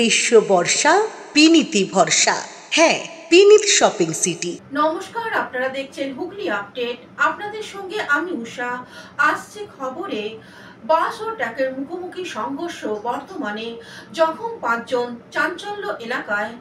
গ্রীষ্ম বর্ষা বিনীতি ভরসা। হ্যাঁ, বিনীত শপিং সিটি। নমস্কার, আপনারা দেখছেন হুগলি আপডেট। আপনাদের সঙ্গে আমি উষা। আসছে খবরে বাস ও ট্রাকের মুখোমুখি সংঘর্ষ, বর্তমানে জখম 5 জন, চাঞ্চল্য এলাকায়।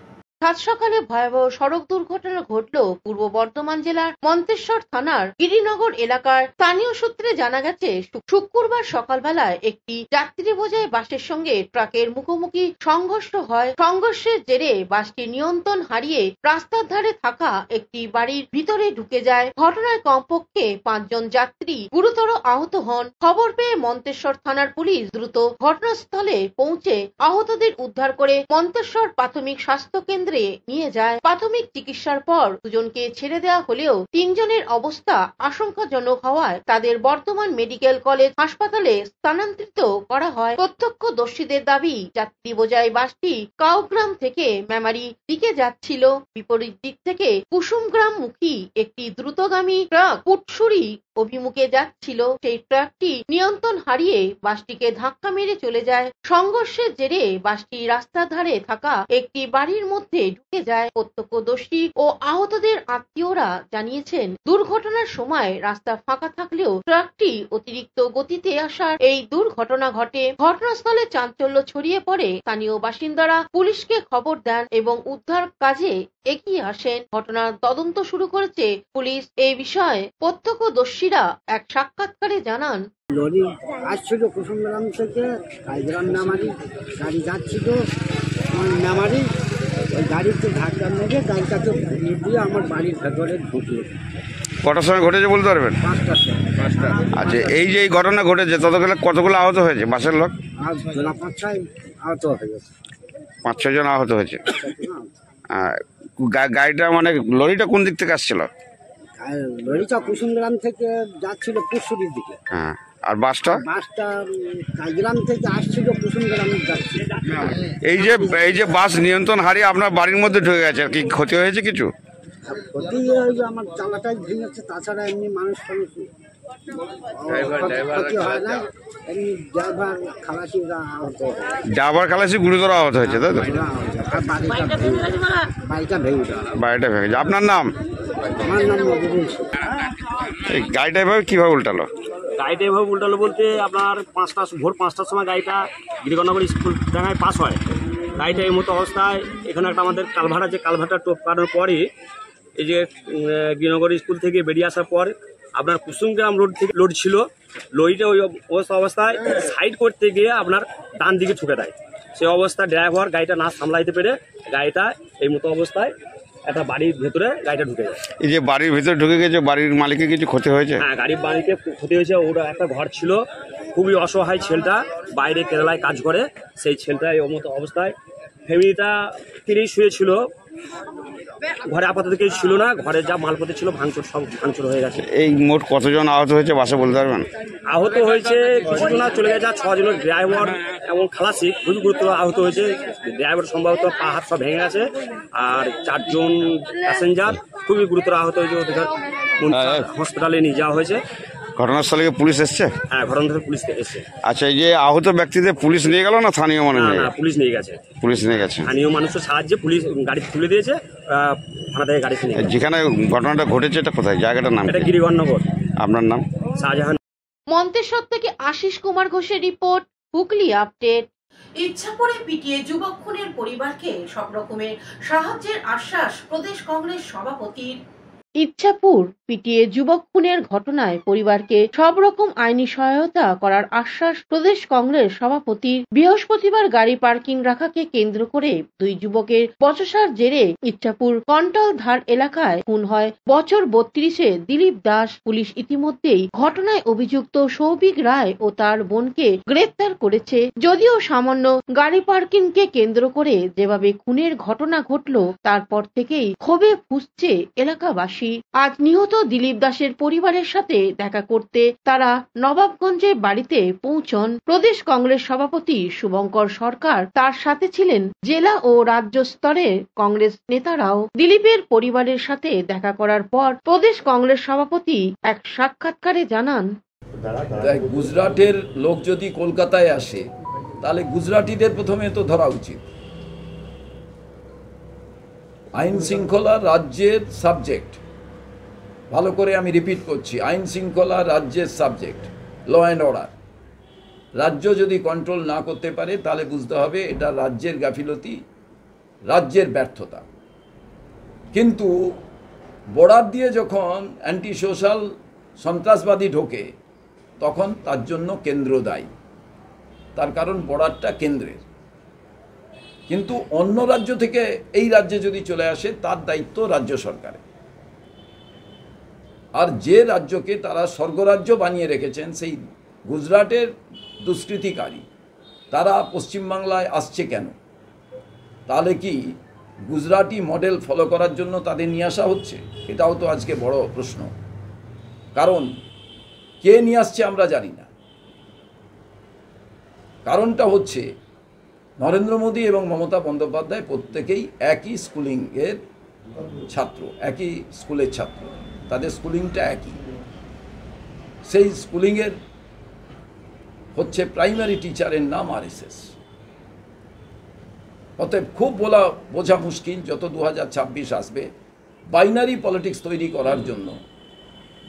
সাত সকালে ভয়াবহ সড়ক দুর্ঘটনা ঘটল পূর্ব বর্ধমান জেলার মন্তেশ্বর থানার গিরিনগর এলাকার। স্থানীয় সূত্রে জানা গেছে, শুক্রবার সকালবেলায় একটি যাত্রী বোঝাই বাসের সঙ্গে ট্রাকের মুখোমুখি সংঘর্ষ হয়। সংঘর্ষের জেরে বাসটি নিয়ন্ত্রণ হারিয়ে রাস্তার ধারে থাকা একটি বাড়ির ভিতরে ঢুকে যায়। ঘটনায় কমপক্ষে 5 জন যাত্রী গুরুতর আহত হন। খবর পেয়ে মন্তেশ্বর থানার পুলিশ দ্রুত ঘটনাস্থলে পৌঁছে আহতদের উদ্ধার করে মন্তেশ্বর প্রাথমিক স্বাস্থ্য কেন্দ্রে নিয়ে যায়। প্রাথমিক চিকিৎসার পর 2 জনকে ছেড়ে দেওয়া হলেও 3 জনের অবস্থা আশঙ্কাজনক হওয়ায় তাদের বর্ধমান মেডিকেল কলেজ হাসপাতালে স্থানান্তরিত করা হয়। প্রত্যক্ষদর্শীদের দাবি, যাত্রী বোঝাই বাসটি কাউগ্রাম থেকে মেমারি দিকে যাচ্ছিল। বিপরীত দিক থেকে কুসুমগ্রাম মুখী একটি দ্রুতগামী ট্রাক পুটসুরি অভিমুখে যাচ্ছিল। সেই ট্রাকটি নিয়ন্ত্রণ হারিয়ে বাসটিকে ধাক্কা মেরে চলে যায়। সংঘর্ষের জেরে বাসটি রাস্তার ধারে থাকা একটি বাড়ির মধ্যে ঢুকে যায়। প্রত্যক্ষদর্শী ও আহতদের আত্মীয়রা জানিয়েছেন, দুর্ঘটনার সময় রাস্তা ফাঁকা থাকলেও ট্রাকটি অতিরিক্ত গতিতে আসার এই দুর্ঘটনা ঘটে। ঘটনাস্থলে চাঞ্চল্য ছড়িয়ে পড়ে। স্থানীয় বাসিন্দারা পুলিশকে খবর দেন এবং উদ্ধার কাজে এগিয়ে আসেন। ঘটনার তদন্ত শুরু করেছে পুলিশ। এই বিষয়ে প্রত্যক্ষদর্শীরা এক সাক্ষাৎকারে জানান, লরি আসছিল কুসুমগ্রাম থেকে কাইগ্রাম মেমারি, গাড়ি যাচ্ছিল মেমারি, ওই গাড়িতে ধাক্কা মেরে গাড়িটাকে ঘুরিয়ে দিয়ে আমার বাড়ির ভেতরে ঢুকলো। কটার সময় ঘটেছে বলতে পারবেন? 5টার সময়। আচ্ছা, এই যে এই ঘটনা ঘটেছে কতগুলো আহত হয়েছে বাসের লোক? আর জোলা 5-6 আহত হয়ে গেছে। 5-6 জন আহত হয়েছে। গাড়িটা মানে লরিটা কোন দিক থেকে আসছিল? লরিটা কুসুমগ্রাম থেকে যাচ্ছিল পুরসুরির দিকে। হ্যাঁ, আর বাসটা কাইগ্রাম থেকে আসছিল কুসুমগ্রামে যাচ্ছে। এই যে বাস নিয়ন্ত্রণ হারিয়ে আপনার বাড়ির মধ্যে ঢুকে গেছে, কি ক্ষতি হয়েছে কিছু? ক্ষতি আমার চালাটাই ভেঙেছে, তাছাড়া এমনি মানুষ ক্ষতি হয় না। এমনি ড্রাইভার খালাসিরা আহত, ড্রাইভার খালাসি গুরুতর আহত হয়েছে, তাই তো? বাড়িটা ভেঙে যায়। বাড়িটা ভেঙে যায়। আপনার নাম? আমার নাম নবীন। এই গাড়িটা এভাবে কিভাবে উল্টালো? গাড়িটা এভাবে উল্টালো বলতে আপনার ভোর 5টার সময় গাড়িটা গিরিনগর স্কুল ডাঙায় পাস হয়। গাড়িটা এই মতো অবস্থায় এখানে একটা আমাদের কালভার্ট আছে, কালভার্টটা টপকানোর পরে এই যে গিরিনগর স্কুল থেকে বেরিয়ে আসার পর আপনার কুসুমগ্রাম রোড থেকে লোড ছিল, লরিটা ওই অবস্থায় সাইড করতে গিয়ে আপনার ডান দিকে ঠুকে দেয়। সেই অবস্থায় ড্রাইভার গাড়িটা না সামলাইতে পেরে গাড়িটা এই মতো অবস্থায় একটা বাড়ির ভেতরে গাড়িটা ঢুকে যায়। এই যে বাড়ির ভিতরে ঢুকে গেছে, বাড়ির মালিকের কিছু ক্ষতি হয়েছে? হ্যাঁ, গাড়ির মালিকের ক্ষতি হয়েছে। ওরা একটা ঘর ছিল, খুবই অসহায় ছেলেটা, বাইরে কেরালায় কাজ করে। সেই ছেলেটা এই মতো অবস্থায়, ফ্যামিলিটা কিনেই শুয়েছিল, ঘরে আপাতত কেউ ছিল না, ঘরে যা মালপত্র ছিল সব ভাঙচুর হয়ে গেছে। এই মোট কতজন আহত হয়েছে বাসে বলতে পারবেন? আহত হয়েছে কিছু জন চলে গেছে, 6 জনের ড্রাইভার এবং খালাসি খুবই গুরুতর আহত হয়েছে। ড্রাইভার সম্ভবত পা হাত সব ভেঙে গেছে, আর 4 জন প্যাসেঞ্জার খুবই গুরুতর আহত হয়েছে। ওদের হসপিটালে নিয়ে যাওয়া হয়েছে। ঘটনাস্থলে পুলিশ এসছে? হ্যাঁ, ঘটনাস্থলে পুলিশ এসছে। আচ্ছা, এই যে আহত ব্যক্তিদের পুলিশ নিয়ে গেল না স্থানীয় মানুষ? না, পুলিশ নিয়ে গেছে। পুলিশ নিয়ে গেছে। স্থানীয় মানুষের সাহায্যে পুলিশ গাড়ি তুলে দিয়েছে, থানা থেকে গাড়ি নিয়ে গেছে। যেখানে ঘটনাটা ঘটেছে এটা কোথায়, জায়গাটার নাম? এটা গিরিনগর। আপনার নাম? শাহজাহান। মন্তেশ্বর থেকে আশিস কুমার ঘোষের রিপোর্ট, হুগলি আপডেট। ইচ্ছাপুরে পিটিয়ে যুবক খুনের পরিবারকে সব রকমের সাহায্যের আশ্বাস প্রদেশ কংগ্রেস সভাপতির। ইচ্ছাপুর পিটিয়ে যুবক খুনের ঘটনায় পরিবারকে সব রকম আইনি সহায়তা করার আশ্বাস প্রদেশ কংগ্রেস সভাপতির। বৃহস্পতিবার গাড়ি পার্কিং রাখাকে কেন্দ্র করে 2 যুবকের বচসার জেরে ইচ্ছাপুর কন্টাল ধার এলাকায় খুন হয় বছর 32-এ দিলীপ দাস। পুলিশ ইতিমধ্যেই ঘটনায় অভিযুক্ত সৌভিক রায় ও তার বোনকে গ্রেপ্তার করেছে। যদিও সামান্য গাড়ি পার্কিংকে কেন্দ্র করে যেভাবে খুনের ঘটনা ঘটল, তারপর থেকেই ক্ষোভে ফুঁসছে এলাকাবাসী। আজ নিহত দিলীপ দাসের পরিবারের সাথে দেখা করতে তারা নবাবগঞ্জের বাড়িতে পৌঁছন। প্রদেশ কংগ্রেস সভাপতি শুভঙ্কর সরকার, তার সাথে ছিলেন জেলা ও রাজ্য স্তরের কংগ্রেস নেতারাও। দিলীপের পরিবারের সাথে দেখা করার পর প্রদেশ কংগ্রেস সভাপতি এক সাক্ষাৎকারে জানান, গুজরাটের লোক যদি কলকাতায় আসে তাহলে গুজরাটিদের প্রথমে তো ধরা উচিত, আইন শৃঙ্খলা রাজ্যের সাবজেক্ট, ভালো করে আমি রিপিট করছি, আইন শৃঙ্খলা রাজ্যের সাবজেক্ট, ল অ্যান্ড অর্ডার। রাজ্য যদি কন্ট্রোল না করতে পারে তাহলে বুঝতে হবে এটা রাজ্যের গাফিলতি, রাজ্যের ব্যর্থতা। কিন্তু বর্ডার দিয়ে যখন অ্যান্টি সোশ্যাল সন্ত্রাসবাদী ঢোকে তখন তার জন্য কেন্দ্র দায়ী, তার কারণ বর্ডারটা কেন্দ্রের। কিন্তু অন্য রাজ্য থেকে এই রাজ্যে যদি চলে আসে তার দায়িত্ব রাজ্য সরকারের। আর যে রাজ্যকে তারা স্বর্গরাজ্য বানিয়ে রেখেছেন, সেই গুজরাটের দুষ্কৃতিকারী তারা পশ্চিমবাংলায় আসছে কেন? তাহলে কি গুজরাটি মডেল ফলো করার জন্য তাদের নিয়ে আসা হচ্ছে? এটাও তো আজকে বড় প্রশ্ন। কারণ কে নিয়ে আসছে আমরা জানি না। কারণটা হচ্ছে নরেন্দ্র মোদী এবং মমতা বন্দ্যোপাধ্যায় প্রত্যেকেই একই স্কুলিংয়ের ছাত্র, একই স্কুলের ছাত্র, তাদের স্কুলিংটা একই। সেই স্কুলিংয়ের হচ্ছে প্রাইমারি টিচারের নাম RSS। অতএব খুব বোঝা মুশকিল যত 2026 আসবে বাইনারি পলিটিক্স তৈরি করার জন্য,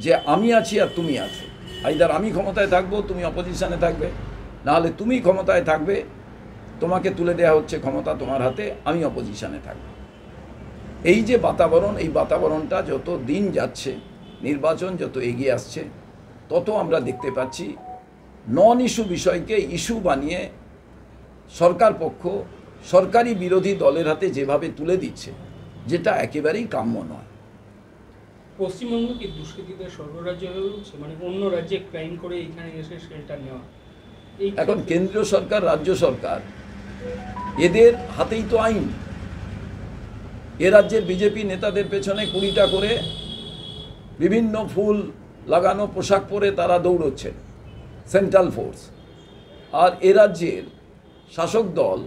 যে আমি আছি আর তুমি আছো, আইদার আমি ক্ষমতায় থাকবো তুমি অপোজিশনে থাকবে, নাহলে তুমি ক্ষমতায় থাকবে তোমাকে তুলে দেওয়া হচ্ছে ক্ষমতা তোমার হাতে, আমি অপোজিশনে থাকবো। এই যে বাতাবরণ, এই বাতাবরণটা যত দিন যাচ্ছে, নির্বাচন যত এগিয়ে আসছে, তত আমরা দেখতে পাচ্ছি নন ইস্যু বিষয়কে ইস্যু বানিয়ে সরকার পক্ষ সরকারি বিরোধী দলের হাতে যেভাবে তুলে দিচ্ছে, যেটা একেবারেই কাম্য নয়। পশ্চিমবঙ্গ কি দুষ্কৃতীদের স্বর্গরাজ্য হয়ে উঠছে? মানে অন্য রাজ্যে ক্রাইম করে এখানে এসে শেল্টার নেওয়া। এখন কেন্দ্রীয় সরকার, রাজ্য সরকার, এদের হাতেই তো আইন। এ রাজ্যের বিজেপি নেতাদের পেছনে 20টা করে বিভিন্ন ফুল লাগানো পোশাক পরে তারা দৌড়চ্ছে, সেন্ট্রাল ফোর্স। আর এ রাজ্যের শাসক দল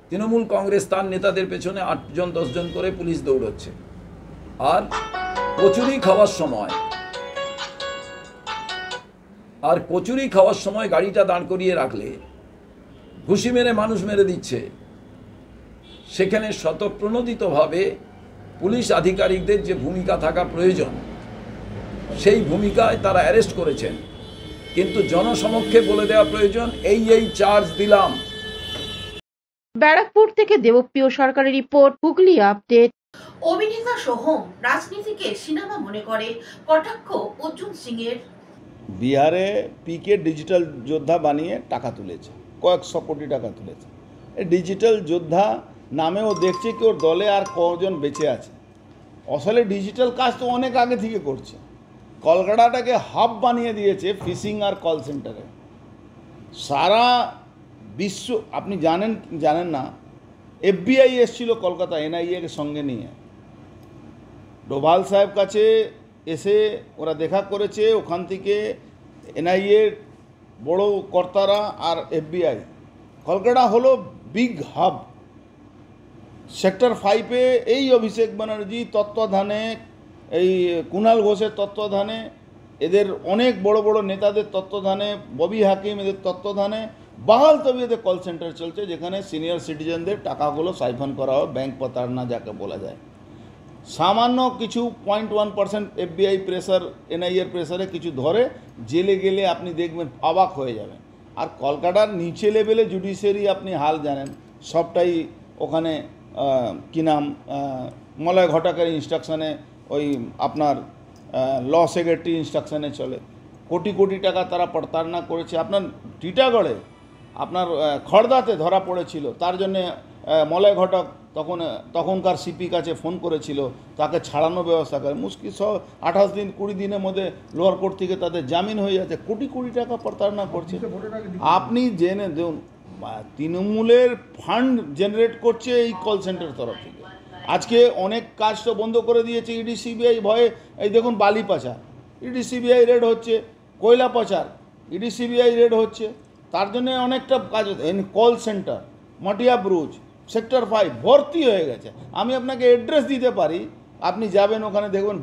তৃণমূল কংগ্রেস তার নেতাদের পেছনে 8 জন 10 জন করে পুলিশ দৌড়চ্ছে। আর কচুরি খাওয়ার সময় গাড়িটা দাঁড় করিয়ে রাখলে ঘুষি মেরে মানুষ মেরে দিচ্ছে। সেখানে স্বতঃপ্রণোদিতভাবে পুলিশ আধিকারিকদের যে ভূমিকা থাকা প্রয়োজন, সেই ভূমিকায় তারা অ্যারেস্ট করেছেন, কিন্তু জনসমক্ষে বলে দেওয়া প্রয়োজন এই চার্জ দিলাম। ব্যারাকপুর থেকে দেবপ্রিয় সরকারের রিপোর্ট, হুগলি আপডেট। অভিনেতা সোহম রাজনীতিকে সিনেমা মনে করে কটাক্ষ অর্জুন সিং এর। বিহারে পিকে ডিজিটাল যোদ্ধা বানিয়ে টাকা তুলেছে, কয়েকশো কোটি টাকা তুলেছে। এই ডিজিটাল যোদ্ধা নামেও দেখছে কি ওর দলে আর কজন বেঁচে আছে। আসলে ডিজিটাল কাজ তো অনেক আগে থেকে করছে। কলকাতাটাকে হাব বানিয়ে দিয়েছে ফিশিং আর কল সেন্টারে। সারা বিশ্ব, আপনি জানেন না, FBI এসেছিল কলকাতা NIA-কে সঙ্গে নিয়ে। ডোভাল সাহেব কাছে এসে ওরা দেখা করেছে, ওখান থেকে NIA বড় কর্তারা আর FBI। কলকাতা হলো বিগ হাব। সেক্টর 5-এ এই অভিষেক ব্যানার্জি তত্ত্বাবধানে, এই কুণাল ঘোষের তত্ত্বাবধানে, এদের অনেক বড় বড় নেতাদের তত্ত্বাবধানে, ববি হাকিম এদের তত্ত্বাবধানে বাহাল তবিয়তে কল সেন্টার চলছে, যেখানে সিনিয়র সিটিজেনদের টাকাগুলো সাইফন করা হয়, ব্যাংক প্রতারণা যাকে বলা যায়। সামান্য কিছু 0.1% FBI প্রেসার, NIA প্রেসারে কিছু ধরে জেলে গেলে আপনি দেখবেন অবাক হয়ে যাবেন। আর কলকাতার নিচে লেভেলে জুডিশিয়ারি আপনি হাল জানেন, সবটাই ওখানে কী নাম, মলয় ঘটকের ইনস্ট্রাকশানে, ওই আপনার ল সেক্রেটারি ইনস্ট্রাকশানে চলে। কোটি কোটি টাকা তারা প্রতারণা করেছে। আপনার টিটাগড়ে, আপনার খড়দাতে ধরা পড়েছিল, তার জন্যে মলয় ঘটক তখনকার সিপি কাছে ফোন করেছিল, তাকে ছাড়ানোর ব্যবস্থা করে। মুশকিল 28 দিন 20 দিনের মধ্যে লোয়ার কোর্ট থেকে তাদের জামিন হয়ে যাচ্ছে। কোটি কোটি টাকা প্রতারণা করছে। আপনি জেনে দেখুন, তৃণমূলের ফান্ড জেনারেট করছে এই কল সেন্টার তরফ থেকে। আজকে অনেক কাজ তো বন্ধ করে দিয়েছে ED CBI ভয়ে। এই দেখুন বালি পাচার, ED CBI রেড হচ্ছে, কয়লা পাচার, ED CBI রেড হচ্ছে। তার জন্য অনেকটা কাজ হচ্ছে। Call centre Matia Brugge, sector 5 ভর্তি হয়ে গেছে। আমি আপনাকে অ্যাড্রেস দিতে পারি, আপনি যাবেন ওখানে দেখবেন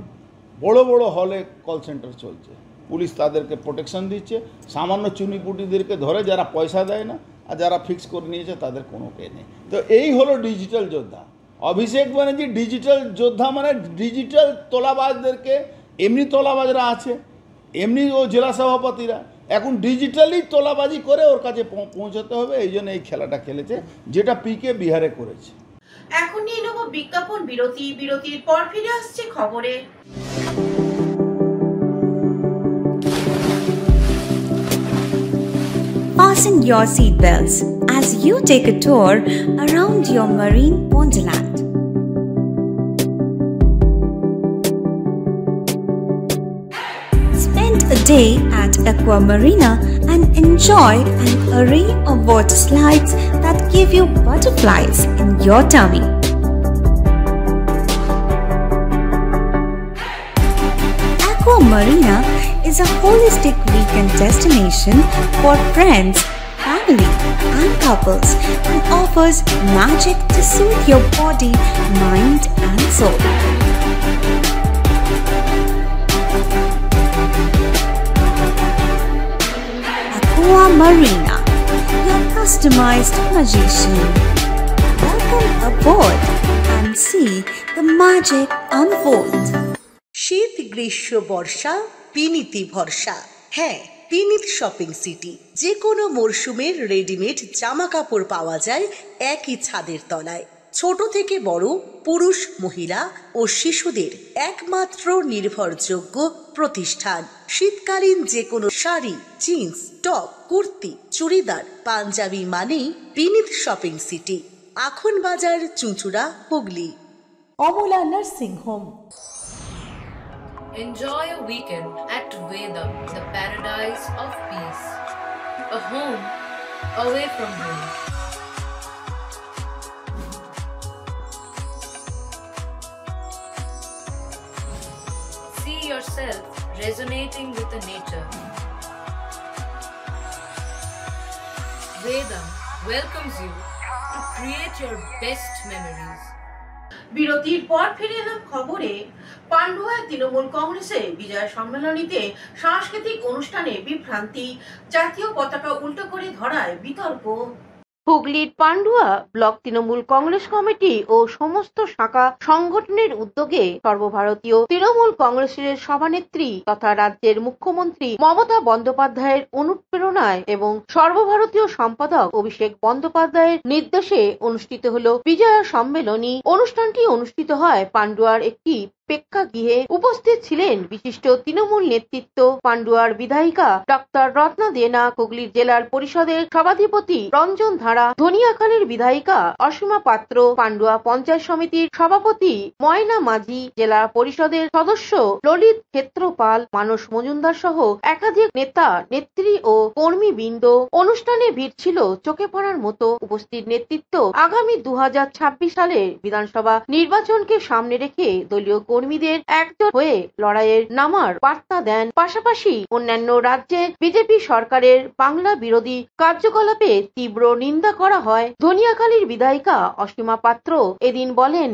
বড় বড় হলে কল সেন্টার চলছে। পুলিশ তাদেরকে প্রোটেকশন দিচ্ছে। সামান্য চুনিপুটিদেরকে ধরে যারা পয়সা দেয় না, আর যারা ফিক্স করে নিয়েছে তাদের কোনো কে নেই। তো এই হলো ডিজিটাল যোদ্ধা। অভিষেক ব্যানার্জি ডিজিটাল যোদ্ধা, মানে ডিজিটাল তোলাবাজদেরকে, এমনি তোলাবাজরা আছে, এমনি ও জেলা সভাপতিরা, এখন ডিজিটালি তোলাবাজি করে ওর কাছে পৌঁছাতে হবে, এই জন্য এই খেলাটা খেলেছে, যেটা পিকে বিহারে করেছে। এখন নিয়ে নেব বিজ্ঞাপন বিরতি। বিরতির পর ফিরে আসছে খবরে। Fasten your seatbelts as you take a tour around your marine wonderland. Spend a day at Aqua Marina and enjoy an array of water slides that give you butterflies in your tummy. Aqua Marina is a holistic weekend destination for friends, family, and couples and offers magic to soothe your body, mind, and soul. Aqua Marina, your customized magician. Welcome aboard and see the magic unfold. শীত, গ্রীষ্ম, বর্ষা, পিনিতি ভরসা। হ্যাঁ, পিনিত shopping city. যে কোনো মরশুমের readymade জামা কাপড় পাওয়া যায় একই ছাদের তলায়। ছোট থেকে বড়, পুরুষ, মহিলা ও শিশুদের একমাত্র নির্ভরযোগ্য প্রতিষ্ঠান। শীতকালীন যে কোনো শাড়ি, জিন্স, টপ, কুর্তি, চুড়িদার, পাঞ্জাবি মানেই পিনিত শপিং সিটি। আখন বাজার, চুঁচুড়া, Hooghly. Amala nursing home. Enjoy a weekend at Vedam, the paradise of peace. A home away from home. See yourself resonating with the nature. Vedam welcomes you to create your best memories. বিরতির পর ফিরে এলাম খবরে। পান্ডুয়ায় তৃণমূল কংগ্রেসের বিজয় সম্মেলনীতে সাংস্কৃতিক অনুষ্ঠানে বিভ্রান্তি, জাতীয় পতাকা উল্টো করে ধরায় বিতর্ক। হুগলির পান্ডুয়া ব্লক তৃণমূল কংগ্রেস কমিটি ও সমস্ত শাখা সংগঠনের উদ্যোগে সর্বভারতীয় তৃণমূল কংগ্রেসের সভানেত্রী তথা রাজ্যের মুখ্যমন্ত্রী মমতা বন্দ্যোপাধ্যায়ের অনুপ্রেরণায় এবং সর্বভারতীয় সম্পাদক অভিষেক বন্দ্যোপাধ্যায়ের নির্দেশে অনুষ্ঠিত হল বিজয়া সম্মেলনী। অনুষ্ঠানটি অনুষ্ঠিত হয় পান্ডুয়ার একটি প্রেক্ষাগৃহে। উপস্থিত ছিলেন বিশিষ্ট তৃণমূল নেতৃত্ব, পান্ডুয়ার বিধায়িকা ডক্টর রত্না দেনা, হুগলি জেলার পরিষদের সভাধিপতি রঞ্জন ধারা, ধনিয়াখালীর বিধায়িকা অসীমা পাত্র, পান্ডুয়া পঞ্চায়েত সমিতির সভাপতি ময়না মাঝি, জেলা পরিষদের সদস্য ললিত ক্ষেত্রপাল, মানস মজুমদার সহ একাধিক নেতা, নেত্রী ও কর্মীবৃন্দ। অনুষ্ঠানে ভিড় ছিল চোখে পড়ার মতো। উপস্থিত নেতৃত্ব আগামী 2026 সালের বিধানসভা নির্বাচনকে সামনে রেখে দলীয় কর্মীদের একজোট হয়ে লড়াইয়ের নামার বার্তা দেন। পাশাপাশি অন্যান্য রাজ্যে বিজেপি সরকারের বাংলা বিরোধী কার্যকলাপে তীব্র নিন্দা করা হয়। ধনিয়াখালীর বিধায়িকা অসীমা পাত্র এদিন বলেন,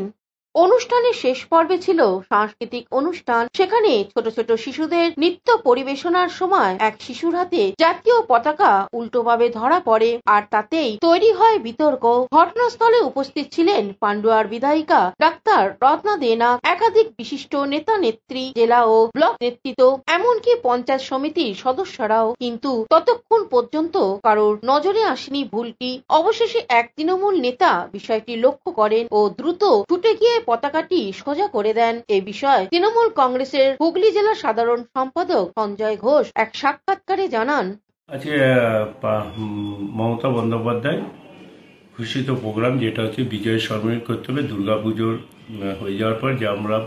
অনুষ্ঠানের শেষ পর্বে ছিল সাংস্কৃতিক অনুষ্ঠান। সেখানে ছোট ছোট শিশুদের নৃত্য পরিবেশনার সময় এক শিশুর হাতে জাতীয় পতাকা উল্টোভাবে ধরা পড়ে, আর তাতেই তৈরি হয় বিতর্ক। ঘটনাস্থলে উপস্থিত ছিলেন পান্ডুয়ার বিধায়িকা ডাক্তার রত্না দেনা, একাধিক বিশিষ্ট নেতা নেত্রী, জেলা ও ব্লক নেতৃত্ব, এমনকি পঞ্চায়েত সমিতির সদস্যরাও। কিন্তু ততক্ষণ পর্যন্ত কারোর নজরে আসেনি ভুলটি। অবশেষে এক তৃণমূল নেতা বিষয়টি লক্ষ্য করেন ও দ্রুত ছুটে গিয়ে পতাকাটি সোজা করে দেন। এ বিষয়ে তৃণমূল কংগ্রেসের হুগলি জেলা সাধারণ সম্পাদক সঞ্জয় ঘোষ এক সাক্ষাৎকারে জানান, আজকে মমতা বন্দ্যোপাধ্যায় ঘোষিত প্রোগ্রাম যেটা হচ্ছে বিজয় সম্মেলন করতে হবে দুর্গাপুজোর হয়ে যাওয়ার পর, যে আমরা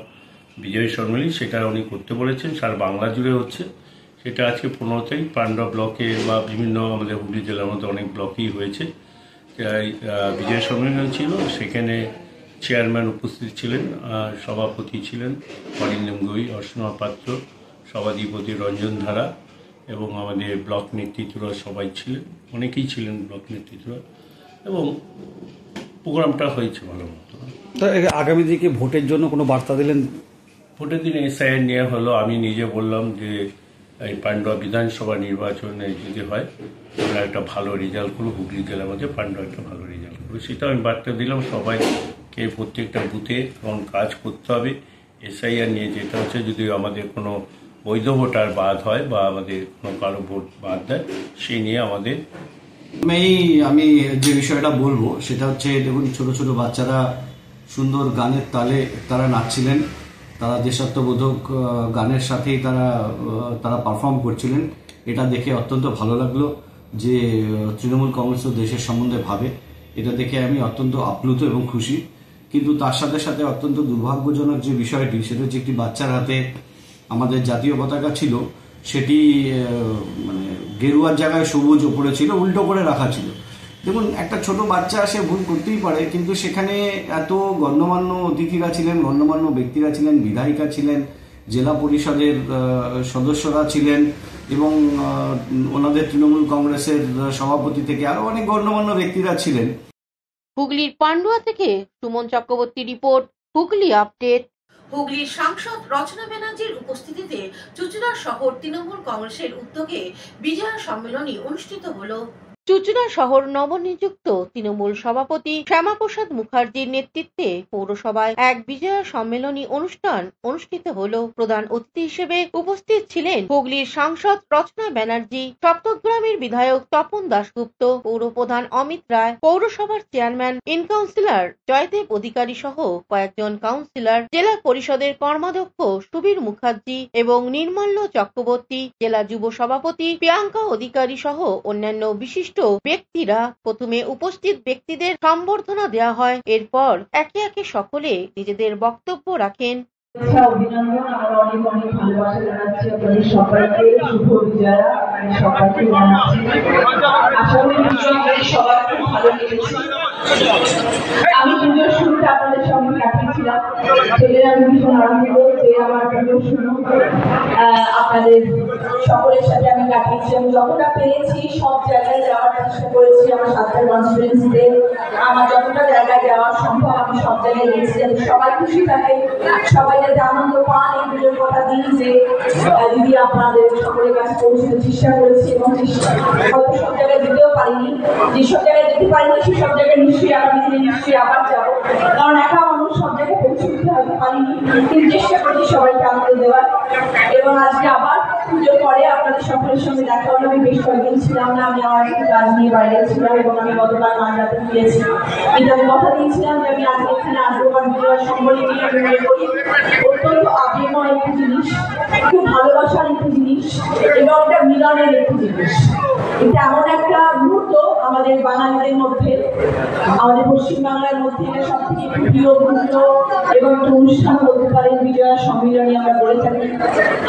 বিজয় সম্মেলন সেটা উনি করতে বলেছেন, সারা বাংলা জুড়ে হচ্ছে। সেটা আজকে 15 তারিখ পান্ডুয়া ব্লকে বা বিভিন্ন আমাদের হুগলি জেলার মধ্যে অনেক ব্লকেই হয়েছে। বিজয় সম্মেলন ছিল, সেখানে চেয়ারম্যান উপস্থিত ছিলেন, সভাপতি ছিলেন অরিন্দম গগৈ, অসীমা পাত্র, সভাধিপতি রঞ্জন ধারা এবং আমাদের ব্লক নেতৃত্বরা সবাই ছিলেন, অনেকেই ছিলেন ব্লক নেতৃত্বরা, এবং প্রোগ্রামটা হয়েছে ভালো মতো। আগামী দিকে ভোটের জন্য কোনো বার্তা দিলেন? ভোটের দিনে এসআইআর নেওয়া হলো। আমি নিজে বললাম যে এই পান্ডুয়া বিধানসভা নির্বাচনে যদি হয় আমরা একটা ভালো রেজাল্ট করবো, হুগলি জেলার মধ্যে পান্ডুয়া একটা ভালো রেজাল্ট করবো, সেটা আমি বার্তা দিলাম। সবাই এই প্রত্যেকটা বুথে এবং কাজ করতে হবে। এসআইআর নিয়ে যেটা হচ্ছে, যদি আমাদের কোনো বৈধ ভোটার বাদ হয় বা আমাদের কোনো কারো ভোট বাদ দেয়, সেই নিয়ে আমাদের আমি যে বিষয়টা বলবো সেটা হচ্ছে, দেখুন ছোট ছোট বাচ্চারা সুন্দর গানের তালে তারা নাচছিলেন, তারা দেশাত্মবোধক গানের সাথেই তারা পারফর্ম করছিলেন। এটা দেখে অত্যন্ত ভালো লাগলো যে তৃণমূল কংগ্রেসও দেশের সম্বন্ধে ভাবে। এটা দেখে আমি অত্যন্ত আপ্লুত এবং খুশি। কিন্তু তার সাথে সাথে অত্যন্ত দুর্ভাগ্যজনক যে বিষয়টি, সেটা হচ্ছে একটি বাচ্চার হাতে আমাদের জাতীয় পতাকা ছিল, সেটি মানে গেরুয়ার জায়গায় সবুজ ওপরে ছিল, উল্টো করে রাখা ছিল। দেখুন, একটা ছোট বাচ্চা সে ভুল করতেই পারে, কিন্তু সেখানে এত গণ্যমান্য অতিথিরা ছিলেন, গণ্যমান্য ব্যক্তিরা ছিলেন, বিধায়িকা ছিলেন, জেলা পরিষদের সদস্যরা ছিলেন এবং ওনাদের তৃণমূল কংগ্রেসের সভাপতি থেকে আরো অনেক গণ্যমান্য ব্যক্তিরা ছিলেন। হুগলির পান্ডুয়া থেকে সুমন চক্রবর্তী রিপোর্ট, হুগলি আপডেট। হুগলির সাংসদ রচনা ব্যানার্জির উপস্থিতিতে চুঁচুড়া শহর তৃণমূল কংগ্রেসের উদ্যোগে বিজয়া সম্মেলনী অনুষ্ঠিত হলো। চুঁচুড়া শহর নবনিযুক্ত তৃণমূল সভাপতি শ্যামাপ্রসাদ মুখার্জির নেতৃত্বে পৌরসভায় এক বিজয়া সম্মেলনী অনুষ্ঠান অনুষ্ঠিত হলো। প্রধান অতিথি হিসেবে উপস্থিত ছিলেন হুগলির সাংসদ রচনা ব্যানার্জি, সপ্তগ্রামের বিধায়ক তপন দাশগুপ্ত, পৌর প্রধান অমিত রায়, পৌরসভার চেয়ারম্যান ইন কাউন্সিলর জয়দেব অধিকারী সহ কয়েকজন কাউন্সিলর, জেলা পরিষদের কর্মাধ্যক্ষ সুবীর মুখার্জি এবং নির্মল্য চক্রবর্তী, জেলা যুব সভাপতি প্রিয়াঙ্কা অধিকারী সহ অন্যান্য বিশিষ্ট ব্যক্তিরা। প্রথমে উপস্থিত ব্যক্তিদের সম্বর্ধনা দেওয়া হয়, এরপর একে একে সকলে নিজেদের বক্তব্য রাখেন। অভিনন্দন, আমার অনেক অনেক ভালোবাসা জানাচ্ছি আপনাদের সবাইকে। শুভ বিজয়া সবাইকে জানাচ্ছি। আশা করি সবাই খুব ভালো লেগেছে। আমি পুজোর শুরুটা আপনাদের সঙ্গে কাটিয়েছিলাম, সেটা আমি ভীষণ আনন্দিত যে আমার পুজোর শুরু আপনাদের সকলের সাথে আমি কাটিয়েছি। আমি যতটা পেরেছি সব জায়গায় যাওয়ার চেষ্টা করেছি, আমার সাতটা কনস্টিটুয়েন্সিতে আমার যতটা জায়গায় যাওয়া সম্ভব আমি সব জায়গায় গেছি, যাতে সবাই খুশি থাকে, সবাই যাতে আনন্দ পান। এই পুজোর কথা দিন যে দিদি আপনাদের সকলের কাছে পৌঁছতে চেষ্টা করেছি এবং হয়তো সব জায়গায় যেতেও পারিনি, যেসব জায়গায় যেতে পারিনি সেসব জায়গায় নিশ্চয়ই আগামী দিনে নিশ্চয়ই আবার যাবো, কারণ একা মানুষ সব জায়গায় পৌঁছে দিতে হয়তো পারিনি, কিন্তু চেষ্টা করছি সবাইকে আনন্দ দেওয়ার। এবং আজকে আবার পুজোর পরে আপনাদের সকলের সঙ্গে দেখা হলো। আমি বেশ কয়েকদিন ছিলাম না, আমি আমার কাজ নিয়ে বাইরে ছিলাম এবং আমি গতকাল মাঝরাতে ফিরেছি, কিন্তু আমি কথা দিয়েছিলাম যে আমি আজকে এখানে আসবো। কারণ বিজয়া সম্মেলনী আমি মনে করি অত্যন্ত আবেগময় একটি জিনিস, খুব ভালোবাসার একটি জিনিস এবং একটা মিলনের একটি জিনিস। এটা এমন একটা মুহূর্ত আমাদের বাঙালিদের মধ্যে, আমাদের পশ্চিমবাংলার মধ্যে এটা সব থেকে একটি প্রিয় মুহূর্ত এবং একটা অনুষ্ঠান বলতে পারেন বিজয়া সম্মেলনী আমরা বলে থাকি।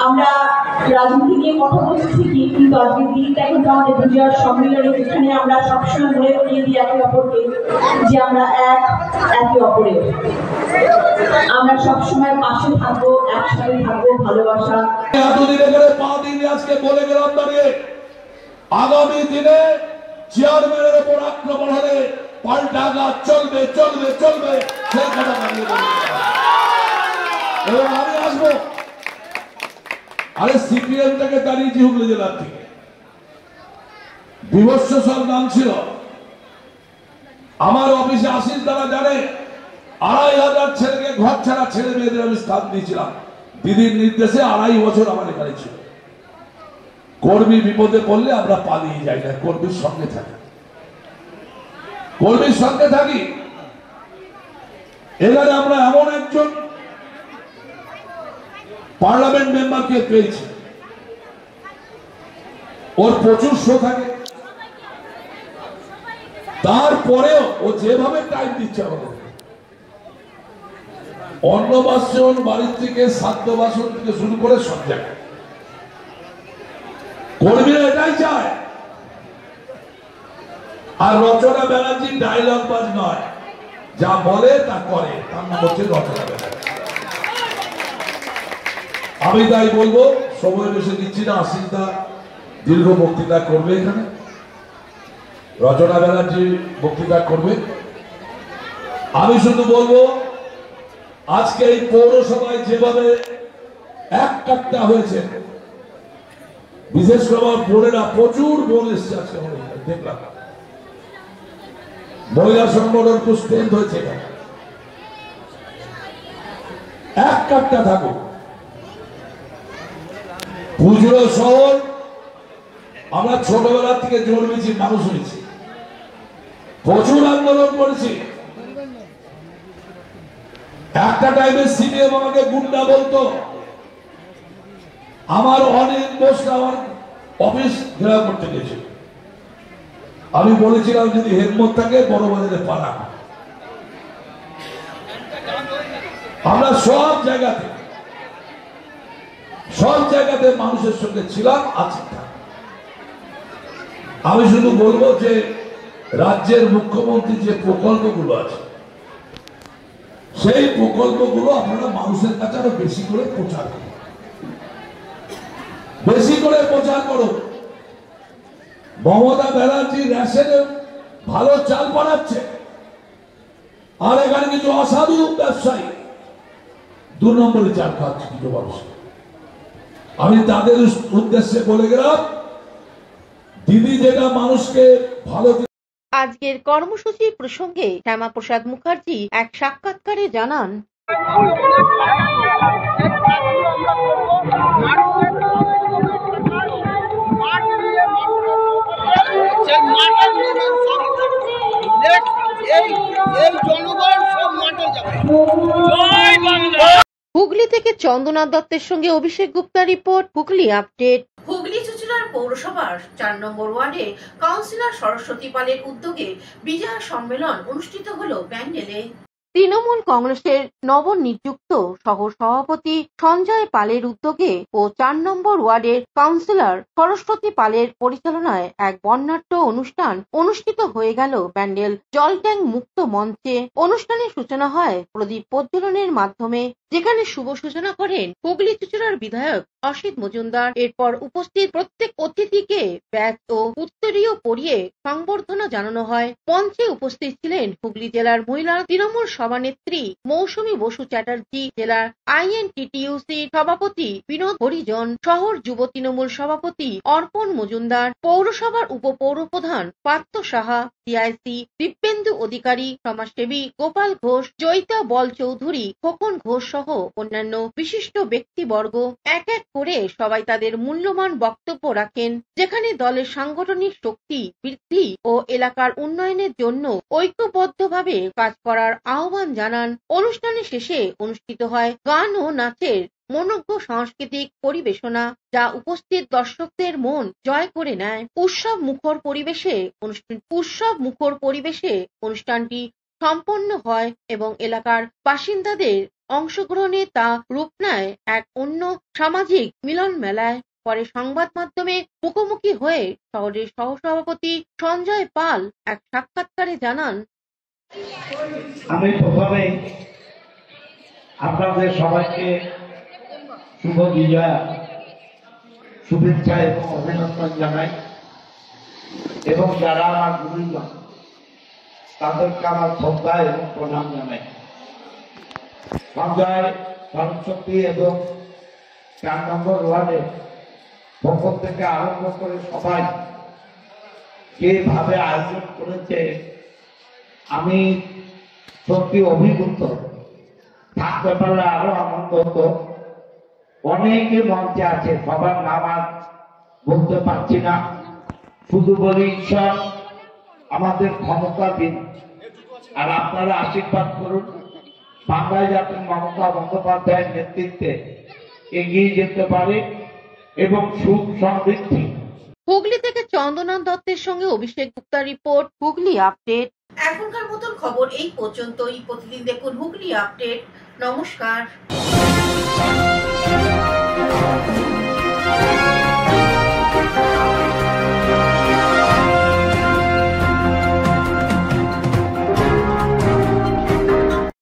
আমরা রাজনীতি নিয়ে কথা বলছি ঠিকই, কিন্তু আজকের দিনটা কিন্তু আমাদের বিজয়া সম্মেলনী, যেখানে আমরা সবসময় মনে করিয়ে দিই একে অপরকে যে আমরা একে অপরের, আমরা সবসময় পাশে থাকবো, একসাথে থাকবো, ভালোবাসা। এতদিনে করে 5 দিন আজকে বলে গেলাম দাঁড়িয়ে, আগামী দিনে চেয়ারম্যানের উপর আক্রমণ হলে পাল্টা আঘাত চলবে চলবে চলবে, সেই কথা দাঁড়িয়ে এবং আমি আসবো। আরে সিপিএম থেকে দাঁড়িয়েছি হুগলি জেলার থেকে, বিভৎস সব নাম ছিল আমার অফিসে। আসিস তারা জানে 2500 ছেলেকে ঘর ছাড়া ছেলে মেয়েদের আমি স্থান দিয়েছিলাম। দিদির নির্দেশে 2.5 বছর আমার এখানে ছিল। কর্মী বিপদে পড়লে আমরা পালিয়ে যাই না, কর্মীর সঙ্গে থাকি, কর্মীর সঙ্গে থাকি। এবারে আমরা এমন একজন পার্লামেন্ট মেম্বারকে পেয়েছি, ওর প্রচুর শো থাকে, তারপরেও ও যেভাবে টাইম দিচ্ছে আমাদের, অন্নবাসন বাড়ির থেকে খাদ্য বাসন থেকে শুরু করে সব জায়গায় কর্মীরা এটাই চায়। আর রচনা ব্যানার্জি ডায়লগ বাজ নয়, যা বলে তা করে, তার নাম হচ্ছে রচনা ব্যানার্জি। আমি তাই বলবো, সময় বেশি দিচ্ছি না, আশিসদা দীর্ঘ বক্তৃতা করবে এখানে, রচনা ব্যানার্জি বক্তৃতা করবে। আমি শুধু বলবো আজকে এই পৌরসভায় যেভাবে এক কাট্টা হয়েছে, বিশেষ করে আমার বোনেরা, প্রচুর বোন এসছে আজকে দেখলাম, মহিলা সংগঠন খুব স্ট্রেন্থ হয়েছে। এক কাটটা থাকুক। পুজো শহর আমরা ছোটবেলা থেকে জন্মেছি, মানুষ হয়েছি, প্রচুর আন্দোলন করেছি। একটা টাইমে সিপিএম আমাকে গুন্ডা বলতো। আমার অনেক পোস্ট আমার অফিস ঘেরাও করতে গেছিল। আমি বলেছিলাম যদি হেলমেট থাকে বড় বাজারে পালা। আমরা সব জায়গাতে মানুষের সঙ্গে ছিলাম, আছি। আমি শুধু বলবো যে রাজ্যের মুখ্যমন্ত্রী যে প্রকল্পগুলো আছে সেই প্রকল্পগুলো আপনারা মানুষের কাছে আরো বেশি করে প্রচার করুন, বেশি করে প্রচার করুন। মমতা ব্যানার্জি রেশনে ভালো চাল বানাচ্ছে, আর এখানে কিছু অসাধু ব্যবসায়ী 2 নম্বরে চাল খাচ্ছে কিছু মানুষ। আমি তাদের উদ্দেশ্যে বলে গেলাম, দিদি যেটা মানুষকে ভালো। আজকের কর্মসূচি প্রসঙ্গে শ্যামাপ্রসাদ মুখার্জি এক সাক্ষাৎকারে জানান, হুগলি থেকে চন্দ্রনাথ দত্তের সঙ্গে অভিষেক গুপ্তা রিপোর্ট, হুগলি আপডেট। হুগলি চুঁচুড়ার পৌরসভার 4 নম্বর ওয়ার্ডে কাউন্সিলর সরস্বতী পালের উদ্যোগে বিজয়া সম্মেলন অনুষ্ঠিত হলো ব্যান্ডেলে। তৃণমূল কংগ্রেসের নবনিযুক্ত শহর সভাপতি সঞ্জয় পালের উদ্যোগে ও 4 নম্বর ওয়ার্ডের কাউন্সিলর সরস্বতী পালের পরিচালনায় এক বর্ণাঢ্য অনুষ্ঠান অনুষ্ঠিত হয়ে গেল ব্যান্ডেল জল ট্যাঙ্ক মুক্ত মঞ্চে। অনুষ্ঠানের সূচনা হয় প্রদীপ প্রজ্বলনের মাধ্যমে, যেখানে শুভ সূচনা করেন হুগলি চুঁচুড়ার বিধায়ক অসিত মজুমদার। এরপর উপস্থিত প্রত্যেক অতিথিকে ব্যাজ ও উত্তরীয় পরিয়ে সংবর্ধনা জানানো হয়। মঞ্চে উপস্থিত ছিলেন হুগলি জেলার মহিলা তৃণমূল সভানেত্রী মৌসুমী বসু চ্যাটার্জি, জেলার INTTUC সভাপতি বিনোদ হরিজন, শহর যুব তৃণমূল সভাপতি অর্পণ মজুমদার, পৌরসভার উপপৌরপ্রধান পার্থ সাহা, CIC দিব্যেন্দু অধিকারী, সমাজসেবী গোপাল ঘোষ, জয়িতা বল চৌধুরী, খোকন ঘোষ সহ অন্যান্য বিশিষ্ট ব্যক্তিবর্গ। এক এক করে সবাই তাদের মূল্যবান বক্তব্য রাখেন, যেখানে দলের সাংগঠনিক শক্তি বৃদ্ধি ও এলাকার উন্নয়নের জন্য ঐক্যবদ্ধভাবে কাজ করার আহ্বান জানান। অনুষ্ঠানের শেষে অনুষ্ঠিত হয় গান ও নাচের মনোজ্ঞ সাংস্কৃতিক পরিবেশনা, যা উপস্থিত দর্শকদের মন জয় করে নেয়। উৎসব মুখর পরিবেশে অনুষ্ঠানটি সম্পন্ন হয় এবং এলাকার বাসিন্দাদের অংশগ্রহণে তা রূপ নেয় এক অন্য সামাজিক মিলন মেলায়। পরে সংবাদ মাধ্যমে মুখোমুখি হয়ে শহরের সহসভাপতি সঞ্জয় পাল এক সাক্ষাৎকারে জানান, আমি প্রথমে আপনাদের সবাইকে শুভ বিজয়া শুভেচ্ছা এবং অভিনন্দন জানাই, এবং যারা আমার গুরুজন তাদেরকে আমার শ্রদ্ধা এবং প্রণাম জানাই। সঞ্জয় সরস্বতী এবং 4 নম্বর ওয়ার্ডের পক্ষ থেকে আরম্ভ করে সবাই যেভাবে আয়োজন করেছে, আমি সত্যি অভিভূত। থাকতে পারলে আরো আনন্দ হতো। অনেকে মঞ্চে আছে, সবার নাম আজ বলতে পারছি না, শুধু বলি ঈশ্বর আমাদের ক্ষমতা দিন, আর আপনারা আশীর্বাদ করুন বাংলায় যাতে মমতা বন্দ্যোপাধ্যায়ের নেতৃত্বে এগিয়ে যেতে পারে এবং সুখ সমৃদ্ধি। হুগলি থেকে চন্দ্রনাথ দত্তের সঙ্গে অভিষেক গুপ্তা রিপোর্ট, হুগলি আপডেট। এখনকার মতন খবর এই পর্যন্তই। প্রতিদিন দেখুন হুগলি আপডেট। নমস্কার।